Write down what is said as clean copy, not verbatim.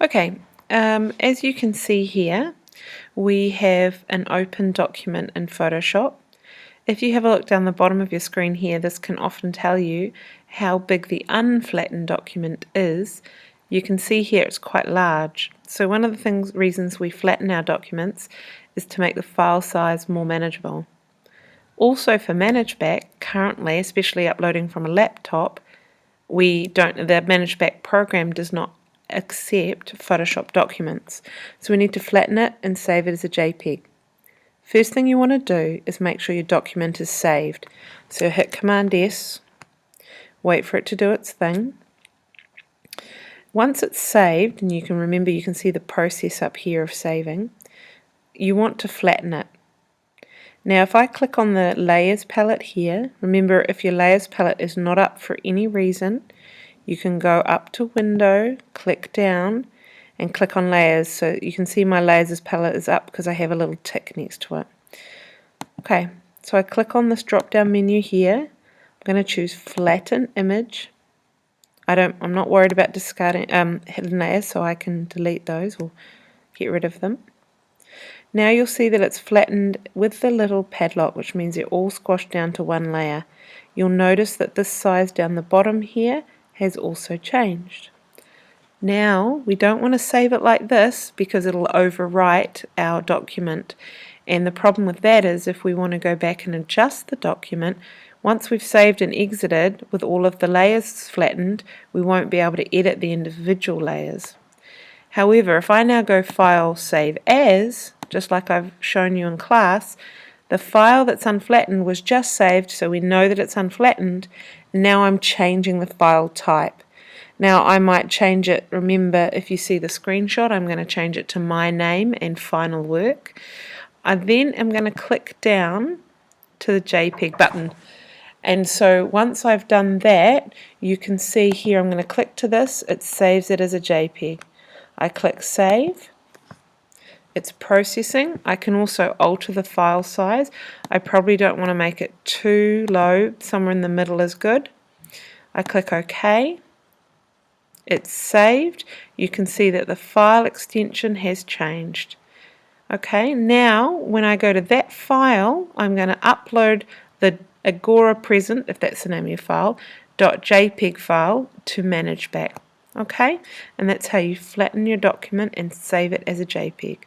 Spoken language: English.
Okay, as you can see here, we have an open document in Photoshop. If you have a look down the bottom of your screen here, this can often tell you how big the unflattened document is. You can see here it's quite large. So one of the reasons we flatten our documents is to make the file size more manageable. Also for Manage Back, currently, especially uploading from a laptop, the Manage Back program does not accept Photoshop documents. So we need to flatten it and save it as a JPEG. First thing you want to do is make sure your document is saved. So hit Command S, wait for it to do its thing. Once it's saved, and you can see the process up here of saving, you want to flatten it. Now if I click on the Layers palette here, remember if your Layers palette is not up for any reason, you can go up to Window, click down, and click on Layers. So you can see my Layers palette is up because I have a little tick next to it. Okay, so I click on this drop down menu here. I'm going to choose Flatten Image. I'm not worried about discarding hidden layers, so I can delete those or get rid of them. Now you'll see that it's flattened with the little padlock, which means they're all squashed down to one layer. You'll notice that this size down the bottom here has also changed. Now we don't want to save it like this because it'll overwrite our document, and the problem with that is if we want to go back and adjust the document, once we've saved and exited with all of the layers flattened, we won't be able to edit the individual layers. However, if I now go File, Save As, just like I've shown you in class, the file that's unflattened was just saved, so we know that it's unflattened. Now I'm changing the file type. Now I might change it, remember if you see the screenshot, I'm going to change it to my name and final work. I then am going to click down to the JPEG button. And so once I've done that, you can see here I'm going to click to this, it saves it as a JPEG. I click Save. It's processing. I can also alter the file size. I probably don't want to make it too low, somewhere in the middle is good. I click OK. It's saved. You can see that the file extension has changed. Okay, now when I go to that file, I'm going to upload the Agora present, if that's the name of your file, .jpeg file to Manage Back. Okay, and that's how you flatten your document and save it as a JPEG.